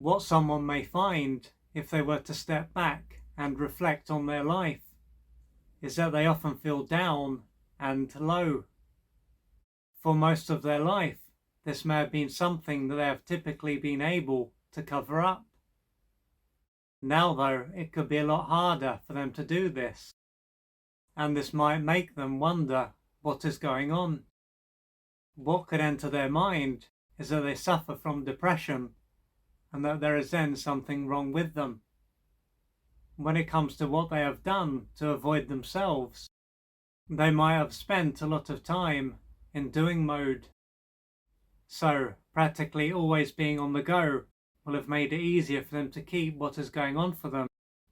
What someone may find if they were to step back and reflect on their life is that they often feel down and low. For most of their life, this may have been something that they have typically been able to cover up. Now, though, it could be a lot harder for them to do this, and this might make them wonder what is going on. What could enter their mind is that they suffer from depression and that there is then something wrong with them. When it comes to what they have done to avoid themselves, they might have spent a lot of time in doing mode. So, practically always being on the go will have made it easier for them to keep what is going on for them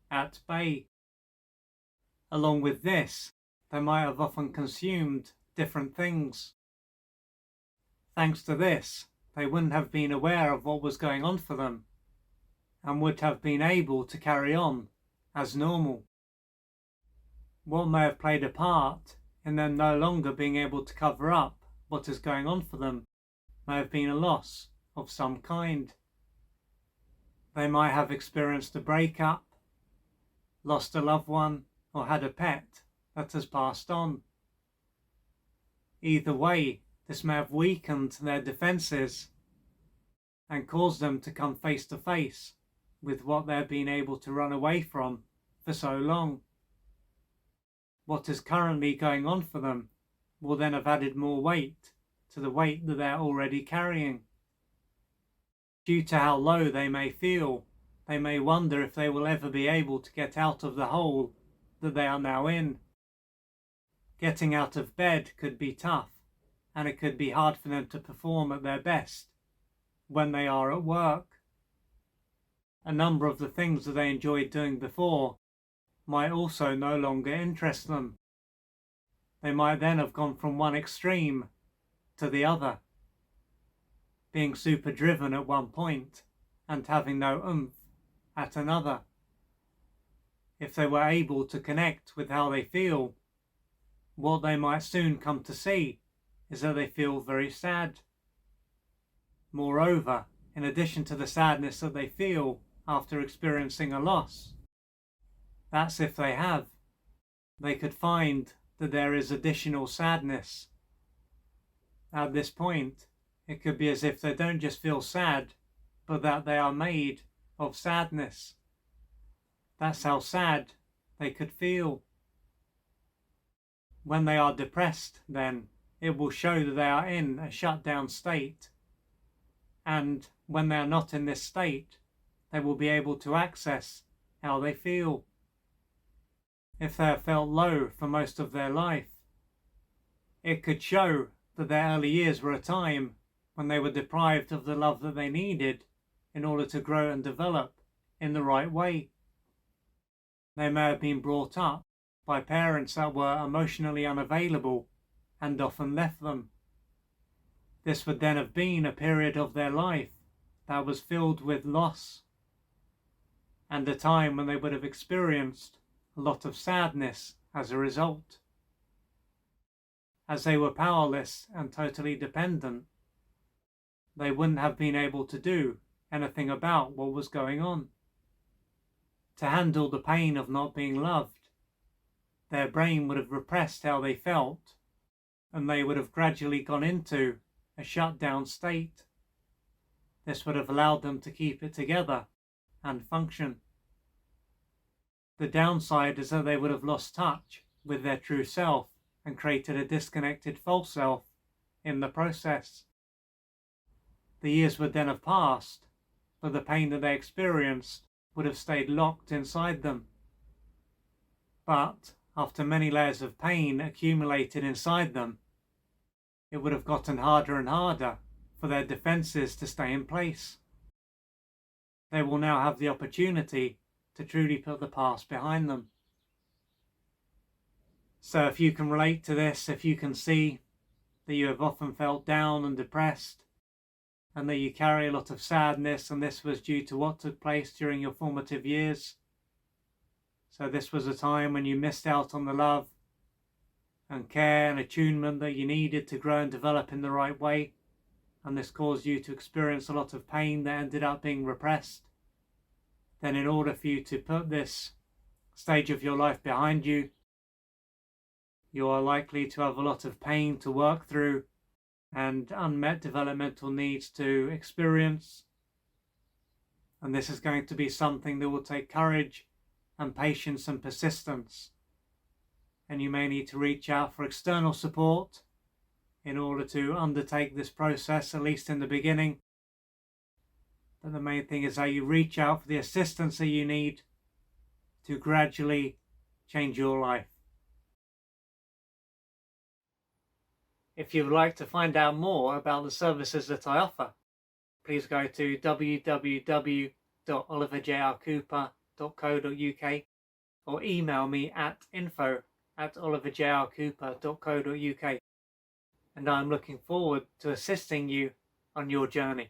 at bay. Along with this, they might have often consumed different things. Thanks to this, they wouldn't have been aware of what was going on for them and would have been able to carry on as normal. What may have played a part in them no longer being able to cover up what is going on for them may have been a loss of some kind. They might have experienced a breakup, lost a loved one, or had a pet that has passed on. Either way, this may have weakened their defences and caused them to come face to face with what they've been able to run away from for so long. What is currently going on for them will then have added more weight to the weight that they're already carrying. Due to how low they may feel, they may wonder if they will ever be able to get out of the hole that they are now in. Getting out of bed could be tough, and it could be hard for them to perform at their best when they are at work. A number of the things that they enjoyed doing before might also no longer interest them. They might then have gone from one extreme to the other, being super driven at one point and having no oomph at another. If they were able to connect with how they feel, what they might soon come to see is that they feel very sad. Moreover, in addition to the sadness that they feel after experiencing a loss, that's if they have, they could find that there is additional sadness. At this point, it could be as if they don't just feel sad, but that they are made of sadness. That's how sad they could feel. When they are depressed, then, it will show that they are in a shut-down state. And when they are not in this state, they will be able to access how they feel. If they have felt low for most of their life, it could show that their early years were a time when they were deprived of the love that they needed in order to grow and develop in the right way. They may have been brought up by parents that were emotionally unavailable and often left them. This would then have been a period of their life that was filled with loss, and a time when they would have experienced a lot of sadness as a result. As they were powerless and totally dependent, they wouldn't have been able to do anything about what was going on. To handle the pain of not being loved, their brain would have repressed how they felt, and they would have gradually gone into a shut-down state. This would have allowed them to keep it together and function. The downside is that they would have lost touch with their true self and created a disconnected false self in the process. The years would then have passed, but the pain that they experienced would have stayed locked inside them. But after many layers of pain accumulated inside them, it would have gotten harder and harder for their defences to stay in place. They will now have the opportunity to truly put the past behind them. So if you can relate to this, if you can see that you have often felt down and depressed, and that you carry a lot of sadness, and this was due to what took place during your formative years. So this was a time when you missed out on the love and care and attunement that you needed to grow and develop in the right way, and this caused you to experience a lot of pain that ended up being repressed, then in order for you to put this stage of your life behind you, you are likely to have a lot of pain to work through and unmet developmental needs to experience. And this is going to be something that will take courage and patience and persistence. And you may need to reach out for external support in order to undertake this process, at least in the beginning. But the main thing is that you reach out for the assistance that you need to gradually change your life. If you would like to find out more about the services that I offer, please go to www.oliverjrcooper.co.uk or email me at info@oliverjrcooper.co.uk, and I'm looking forward to assisting you on your journey.